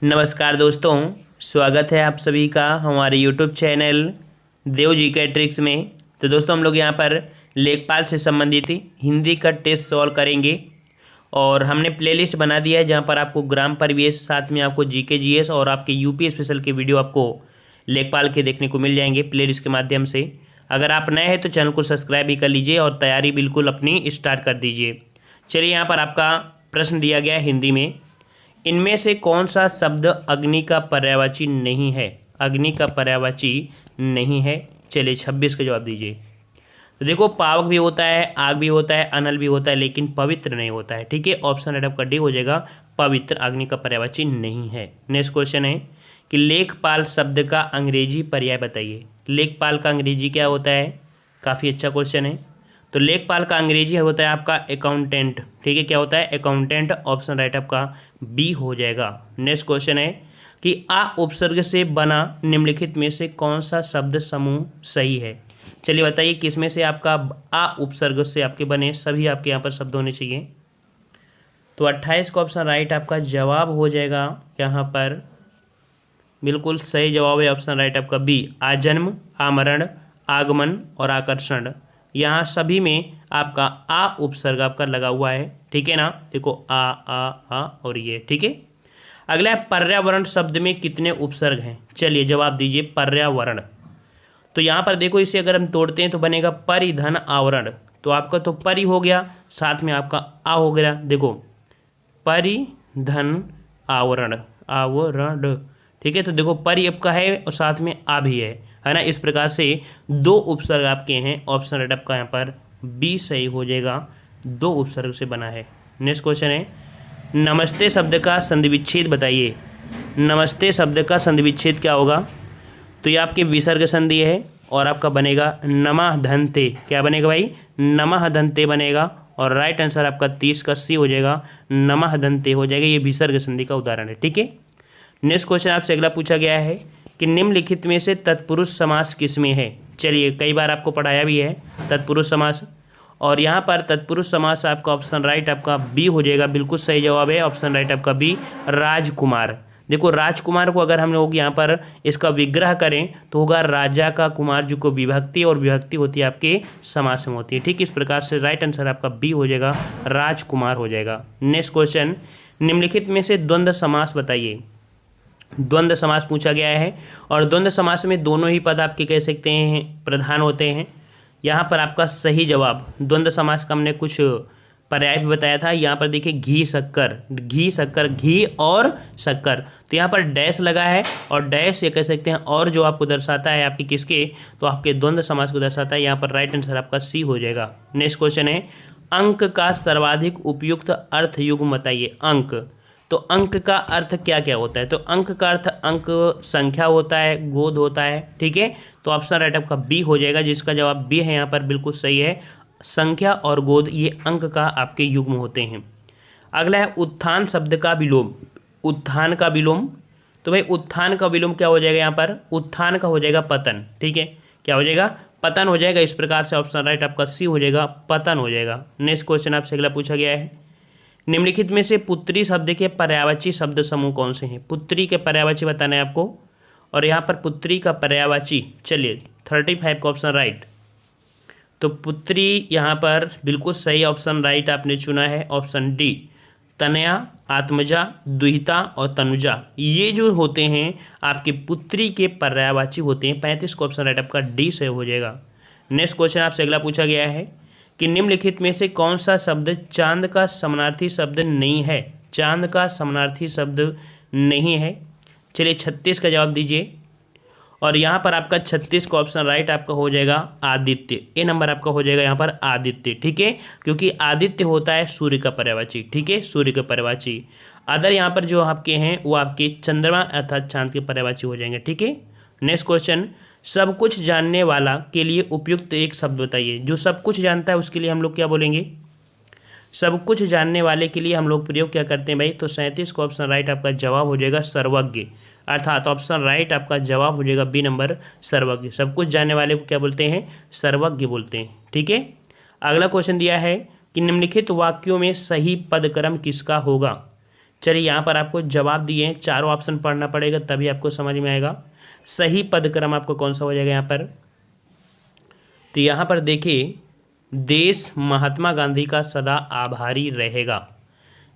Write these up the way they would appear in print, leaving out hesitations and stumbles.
नमस्कार दोस्तों, स्वागत है आप सभी का हमारे YouTube चैनल देव जी के ट्रिक्स में। तो दोस्तों हम लोग यहाँ पर लेखपाल से संबंधित हिंदी का टेस्ट सॉल्व करेंगे और हमने प्लेलिस्ट बना दिया है जहाँ पर आपको ग्राम परिवेश, साथ में आपको जीके जीएस और आपके यूपी स्पेशल के वीडियो आपको लेखपाल के देखने को मिल जाएंगे प्लेलिस्ट के माध्यम से। अगर आप नए हैं तो चैनल को सब्सक्राइब भी कर लीजिए और तैयारी बिल्कुल अपनी स्टार्ट कर दीजिए। चलिए, यहाँ पर आपका प्रश्न दिया गया है हिंदी में, इनमें से कौन सा शब्द अग्नि का पर्यायवाची नहीं है? अग्नि का पर्यायवाची नहीं है। चलिए 26 का जवाब दीजिए। तो देखो, पावक भी होता है, आग भी होता है, अनल भी होता है, लेकिन पवित्र नहीं होता है। ठीक है, ऑप्शन राइट आपका डी हो जाएगा, पवित्र अग्नि का पर्यायवाची नहीं है। नेक्स्ट क्वेश्चन है कि लेखपाल शब्द का अंग्रेजी पर्याय बताइए। लेखपाल का अंग्रेजी क्या होता है? काफ़ी अच्छा क्वेश्चन है। तो लेखपाल का अंग्रेजी होता है आपका अकाउंटेंट। ठीक है, क्या होता है? अकाउंटेंट। ऑप्शन राइट आपका बी हो जाएगा। नेक्स्ट क्वेश्चन है कि आ उपसर्ग से बना निम्नलिखित में से कौन सा शब्द समूह सही है? चलिए बताइए, किस में से आपका आ उपसर्ग से आपके बने सभी आपके यहाँ पर शब्द होने चाहिए? तो 28 का ऑप्शन राइट आपका जवाब हो जाएगा। यहाँ पर बिल्कुल सही जवाब है ऑप्शन राइट आपका बी, आजन्म, आमरण, आगमन और आकर्षण। यहाँ सभी में आपका आ उपसर्ग आपका लगा हुआ है। ठीक है ना, देखो आ और ये। ठीक है, अगला है पर्यावरण शब्द में कितने उपसर्ग हैं? चलिए जवाब दीजिए, पर्यावरण। तो यहाँ पर देखो, इसे अगर हम तोड़ते हैं तो बनेगा परिधन आवरण। तो आपका तो परि हो गया, साथ में आपका आ हो गया। देखो, परिधन आवरण, आवरण। ठीक है, तो देखो परि आपका है और साथ में आ भी है ना। इस प्रकार से दो उपसर्ग आपके हैं। ऑप्शन राइट आपका यहाँ पर बी सही हो जाएगा, दो उपसर्ग से बना है। नेक्स्ट क्वेश्चन है, नमस्ते शब्द का संधि विच्छेद बताइए। नमस्ते शब्द का संधि विच्छेद क्या होगा? तो ये आपके विसर्ग संधि है और आपका बनेगा नमः धन्ते। क्या बनेगा भाई? नमः धन्ते बनेगा। और राइट आंसर आपका 30 का सी हो जाएगा, नमः धन्ते हो जाएगा। ये विसर्ग संधि का उदाहरण है। ठीक है, नेक्स्ट क्वेश्चन आपसे अगला पूछा गया है कि निम्नलिखित में से तत्पुरुष समास किसमें है? चलिए, कई बार आपको पढ़ाया भी है तत्पुरुष समास, और यहाँ पर तत्पुरुष समास आपका ऑप्शन राइट आपका बी हो जाएगा। बिल्कुल सही जवाब है ऑप्शन राइट आपका बी, राजकुमार। देखो, राजकुमार को अगर हम लोग यहाँ पर इसका विग्रह करें तो होगा राजा का कुमार, जो को विभक्ति, और विभक्ति होती है आपके समास में होती है। ठीक, इस प्रकार से राइट आंसर आपका बी हो जाएगा, राजकुमार हो जाएगा। नेक्स्ट क्वेश्चन, निम्नलिखित में से द्वंद्व समास बताइए। द्वंद्व समास पूछा गया है और द्वंद्व समास में दोनों ही पद आपके कह सकते हैं प्रधान होते हैं। यहाँ पर आपका सही जवाब, द्वंद्व समास का हमने कुछ पर्याय भी बताया था। यहाँ पर देखिए, घी शक्कर, घी शक्कर, घी और शक्कर। तो यहाँ पर डैश लगा है और डैश ये कह सकते हैं और जो आपको दर्शाता है आपकी किसके, तो आपके द्वंद्व समास को दर्शाता है। यहाँ पर राइट आंसर आपका सी हो जाएगा। नेक्स्ट क्वेश्चन है, अंक का सर्वाधिक उपयुक्त अर्थ युग्म बताइए। अंक, तो अंक का अर्थ क्या क्या होता है? तो अंक का अर्थ अंक संख्या होता है, गोद होता है। ठीक है, तो ऑप्शन राइट आपका बी हो जाएगा, जिसका जवाब बी है यहाँ पर बिल्कुल सही है। संख्या और गोद ये अंक का आपके युग्म होते हैं। अगला है उत्थान शब्द का विलोम। उत्थान का विलोम, तो भाई उत्थान का विलोम क्या हो जाएगा? यहाँ पर उत्थान का हो जाएगा पतन। ठीक है, क्या हो जाएगा? पतन हो जाएगा। इस प्रकार से ऑप्शन राइट आपका सी हो जाएगा, पतन हो जाएगा। नेक्स्ट क्वेश्चन आपसे अगला पूछा गया है, निम्नलिखित में से पुत्री शब्द के पर्यायवाची शब्द समूह कौन से हैं? पुत्री के पर्यायवाची बताना है आपको, और यहाँ पर पुत्री का पर्यायवाची, चलिए 35 का ऑप्शन राइट। तो पुत्री यहाँ पर बिल्कुल सही ऑप्शन राइट आपने चुना है, ऑप्शन डी, तनया, आत्मजा, दुहिता और तनुजा। ये जो होते हैं आपके पुत्री के पर्यायवाची होते हैं। 35 का ऑप्शन राइट आपका डी से हो जाएगा। नेक्स्ट क्वेश्चन आपसे अगला पूछा गया है कि निम्नलिखित में से कौन सा शब्द चांद का समानार्थी शब्द नहीं है? चांद का समानार्थी शब्द नहीं है। चलिए 36 का जवाब दीजिए, और यहाँ पर आपका 36 का ऑप्शन राइट आपका हो जाएगा आदित्य। ए नंबर आपका हो जाएगा यहाँ पर आदित्य। ठीक है, क्योंकि आदित्य होता है सूर्य का पर्यायवाची। ठीक है, सूर्य का पर्यायवाची। अदर यहाँ पर जो आपके हैं वो आपके चंद्रमा अर्थात चांद के पर्यायवाची हो जाएंगे। ठीक है, नेक्स्ट क्वेश्चन, सब कुछ जानने वाला के लिए उपयुक्त एक शब्द बताइए। जो सब कुछ जानता है उसके लिए हम लोग क्या बोलेंगे? सब कुछ जानने वाले के लिए हम लोग प्रयोग क्या करते हैं भाई? तो 37 का ऑप्शन राइट आपका जवाब हो जाएगा सर्वज्ञ, अर्थात ऑप्शन राइट आपका जवाब हो जाएगा बी नंबर, सर्वज्ञ। सब कुछ जानने वाले को क्या बोलते हैं? सर्वज्ञ बोलते हैं। ठीक है, अगला क्वेश्चन दिया है कि निम्नलिखित वाक्यों में सही पदक्रम किसका होगा? चलिए यहाँ पर आपको जवाब दिए हैं, चारों ऑप्शन पढ़ना पड़ेगा तभी आपको समझ में आएगा। सही पदक्रम आपको कौन सा हो जाएगा यहाँ पर, तो यहाँ पर देखिए देश महात्मा गांधी का सदा आभारी रहेगा।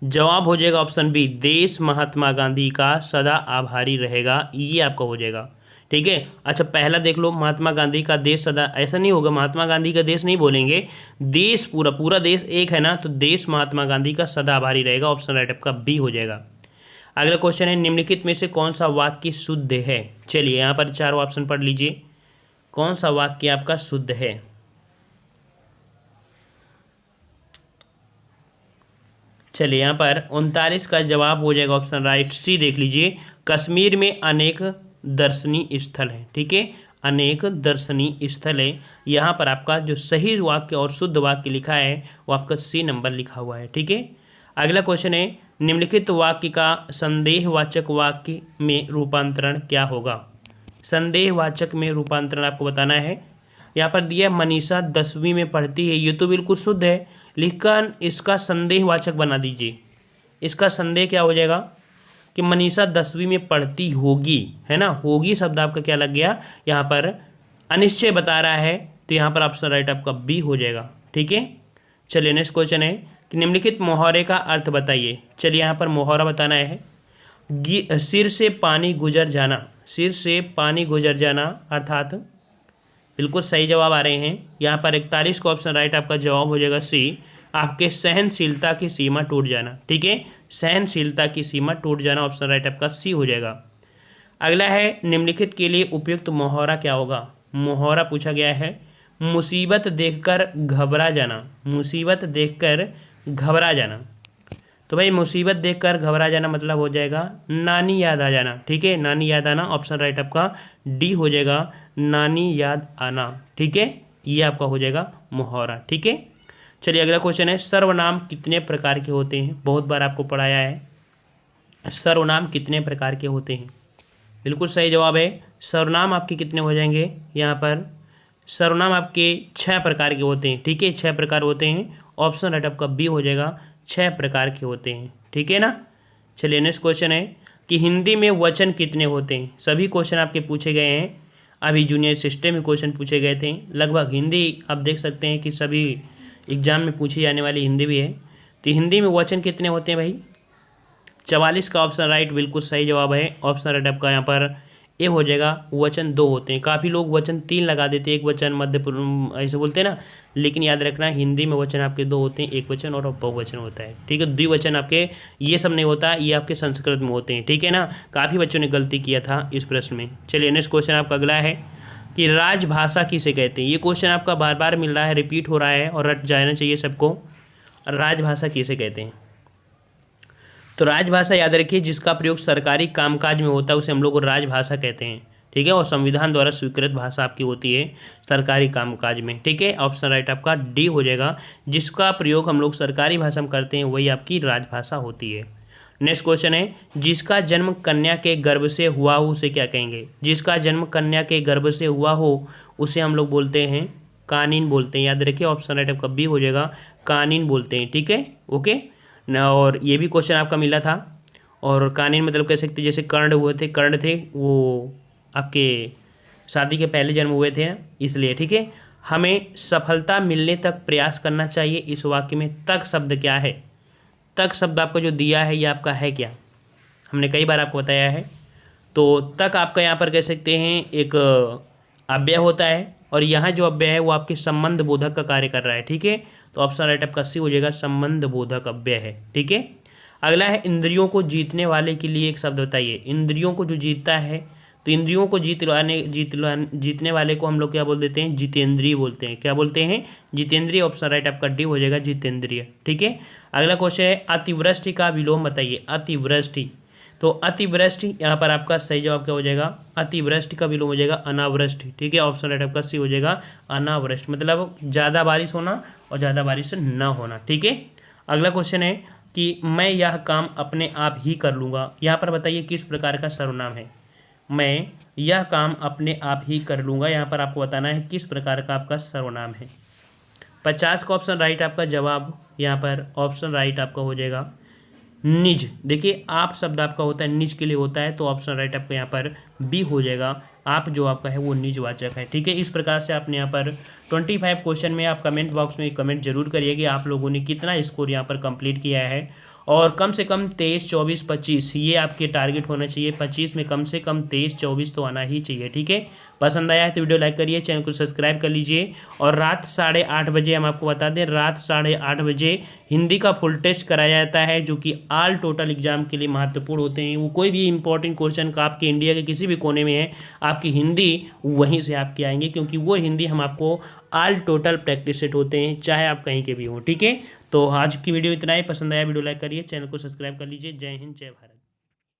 जवाब हो जाएगा ऑप्शन बी, देश महात्मा गांधी का सदा आभारी रहेगा, ये आपका हो जाएगा। ठीक है, अच्छा पहला देख लो, महात्मा गांधी का देश सदा, ऐसा नहीं होगा, महात्मा गांधी का देश नहीं बोलेंगे, देश पूरा पूरा देश एक है ना, तो देश महात्मा गांधी का सदा आभारी रहेगा, ऑप्शन राइट आपका बी हो जाएगा। अगला क्वेश्चन है, निम्नलिखित में से कौन सा वाक्य शुद्ध है। चलिए यहाँ पर चारों ऑप्शन पढ़ लीजिए, कौन सा वाक्य आपका शुद्ध है। चलिए यहाँ पर 39 का जवाब हो जाएगा ऑप्शन राइट सी, देख लीजिए, कश्मीर में अनेक दर्शनीय स्थल है। ठीक है, अनेक दर्शनीय स्थल है। यहाँ पर आपका जो सही वाक्य और शुद्ध वाक्य लिखा है वो आपका सी नंबर लिखा हुआ है। ठीक है, अगला क्वेश्चन है, निम्नलिखित वाक्य का संदेहवाचक वाक्य में रूपांतरण क्या होगा। संदेहवाचक में रूपांतरण आपको बताना है। यहाँ पर दिया मनीषा 10वीं में पढ़ती है, ये तो बिल्कुल शुद्ध है, लेकिन इसका संदेहवाचक बना दीजिए। इसका संदेह क्या हो जाएगा कि मनीषा 10वीं में पढ़ती होगी, है ना, होगी शब्द आपका क्या लग गया, यहाँ पर अनिश्चय बता रहा है, तो यहाँ पर ऑप्शन राइट आपका बी हो जाएगा। ठीक है, चलिए नेक्स्ट क्वेश्चन है कि निम्नलिखित मुहावरे का अर्थ बताइए। चलिए यहाँ पर मुहावरा बताना है, सिर से पानी गुजर जाना, सिर से पानी गुजर जाना अर्थात बिल्कुल सही जवाब आ रहे हैं। यहाँ पर 41 का ऑप्शन राइट आपका जवाब हो जाएगा सी, आपके सहनशीलता की सीमा टूट जाना। ठीक है, सहनशीलता की सीमा टूट जाना, ऑप्शन राइट आपका सी हो जाएगा। अगला है, निम्नलिखित के लिए उपयुक्त मुहावरा क्या होगा। मुहावरा पूछा गया है, मुसीबत देखकर घबरा जाना, मुसीबत देखकर घबरा जाना, तो भाई मुसीबत देखकर घबरा जाना मतलब हो जाएगा नानी याद आ जाना। ठीक है, नानी याद आना, ऑप्शन राइट आपका डी हो जाएगा, नानी याद आना। ठीक है, ये आपका हो जाएगा मुहावरा। ठीक है, चलिए अगला क्वेश्चन है, सर्वनाम कितने प्रकार के होते हैं। बहुत बार आपको पढ़ाया है, सर्वनाम कितने प्रकार के होते हैं। बिल्कुल सही जवाब है, सर्वनाम आपके कितने हो जाएंगे, यहाँ पर सर्वनाम आपके 6 प्रकार के होते हैं। ठीक है, 6 प्रकार होते हैं, ऑप्शन राइट आपका बी हो जाएगा, 6 प्रकार के होते हैं। ठीक है ना, चलिए नेक्स्ट क्वेश्चन है कि हिंदी में वचन कितने होते हैं। सभी क्वेश्चन आपके पूछे गए हैं, अभी जूनियर सिस्टम में क्वेश्चन पूछे गए थे लगभग। हिंदी आप देख सकते हैं कि सभी एग्जाम में पूछी जाने वाली हिंदी भी है। तो हिंदी में वचन कितने होते हैं भाई, 44 का ऑप्शन राइट बिल्कुल सही जवाब है, ऑप्शन राइट आपका यहाँ पर ए हो जाएगा। वचन 2 होते हैं, काफ़ी लोग वचन 3 लगा देते हैं, एक वचन मध्य ऐसे बोलते हैं ना, लेकिन याद रखना हिंदी में वचन आपके 2 होते हैं, एक वचन और बहुवचन होता है। ठीक है, द्विवचन आपके ये सब नहीं होता, ये आपके संस्कृत में होते हैं। ठीक है ना, काफ़ी बच्चों ने गलती किया था इस प्रश्न में। चलिए नेक्स्ट क्वेश्चन आपका अगला है कि राजभाषा किसे कहते हैं। ये क्वेश्चन आपका बार बार मिल रहा है, रिपीट हो रहा है और रट जाना चाहिए सबको। राजभाषा किसे कहते हैं, तो राजभाषा याद रखिए जिसका प्रयोग सरकारी कामकाज में होता है उसे हम लोग राजभाषा कहते हैं। ठीक है, और संविधान द्वारा स्वीकृत भाषा आपकी होती है सरकारी कामकाज में। ठीक है, ऑप्शन राइट आपका डी हो जाएगा, जिसका प्रयोग हम लोग सरकारी भाषा में करते हैं वही आपकी राजभाषा होती है। नेक्स्ट क्वेश्चन है, जिसका जन्म कन्या के गर्भ से हुआ हो उसे क्या कहेंगे। जिसका जन्म कन्या के गर्भ से हुआ हो उसे हम लोग बोलते हैं कानीन बोलते हैं। याद रखिए ऑप्शन राइट आपका बी हो जाएगा, कानीन बोलते हैं। ठीक है, ओके ना, और ये भी क्वेश्चन आपका मिला था। और कानीन मतलब कह सकते जैसे कर्ण हुए थे, कर्ण थे वो आपके शादी के पहले जन्म हुए थे इसलिए। ठीक है, हमें सफलता मिलने तक प्रयास करना चाहिए। इस वाक्य में तक शब्द क्या है, तक शब्द आपको जो दिया है ये आपका है क्या, हमने कई बार आपको बताया है। तो तक आपका यहाँ पर कह सकते हैं एक अव्यय होता है, और यहाँ जो अव्यय है वो आपके संबंध बोधक का कार्य कर रहा है। ठीक है, तो ऑप्शन राइट आपका सी हो जाएगा, संबंध बोधक अव्यय है। ठीक है, अगला है, इंद्रियों को जीतने वाले के लिए एक शब्द बताइए। इंद्रियों को जो जीतता है, तो इंद्रियों को जीतने वाले को हम लोग क्या बोल देते हैं, जितेंद्रिय बोलते हैं। क्या बोलते हैं, जितेंद्रिय। ऑप्शन राइट आपका डी हो जाएगा, जितेंद्रिय। ठीक है, अगला क्वेश्चन है, अतिवृष्टि का विलोम बताइए। अतिवृष्टि, तो अतिवृष्टि यहाँ पर आपका सही जवाब क्या हो जाएगा, अतिवृष्टि का विलोम हो जाएगा अनावृष्टि। ठीक है, ऑप्शन राइट आपका सी हो जाएगा, अनावृष्टि मतलब ज़्यादा बारिश होना और ज़्यादा बारिश न होना। ठीक है, अगला क्वेश्चन है कि मैं यह काम अपने आप ही कर लूँगा। यहाँ पर बताइए किस प्रकार का सर्वनाम है। मैं यह काम अपने आप ही कर लूँगा, यहाँ पर आपको बताना है किस प्रकार का आपका सर्वनाम है। 50 का ऑप्शन राइट आपका जवाब, यहाँ पर ऑप्शन राइट आपका हो जाएगा निज, देखिए आप शब्द आपका होता है निज के लिए होता है, तो ऑप्शन राइट आपका यहाँ पर बी हो जाएगा। आप जो आपका है वो निजवाचक है। ठीक है, इस प्रकार से आपने यहाँ पर 25 क्वेश्चन में आप कमेंट बॉक्स में कमेंट जरूर करिए कि आप लोगों ने कितना स्कोर यहाँ पर कंप्लीट किया है, और कम से कम 23, 24, 25 ये आपके टारगेट होना चाहिए। 25 में कम से कम 23, 24 तो आना ही चाहिए। ठीक है, पसंद आया है तो वीडियो लाइक करिए, चैनल को सब्सक्राइब कर लीजिए। और रात 8:30 बजे हम आपको बता दें, रात 8:30 बजे हिंदी का फुल टेस्ट कराया जाता है, जो कि ऑल टोटल एग्जाम के लिए महत्वपूर्ण होते हैं। वो कोई भी इंपॉर्टेंट क्वेश्चन का आपके इंडिया के किसी भी कोने में है, आपकी हिंदी वहीं से आपके आएंगे, क्योंकि वो हिंदी हम आपको ऑल टोटल प्रैक्टिस सेट होते हैं, चाहे आप कहीं के भी हों। ठीक है, तो आज की वीडियो इतना ही। पसंद आया वीडियो लाइक करिए, चैनल को सब्सक्राइब कर लीजिए। जय हिंद, जय भारत।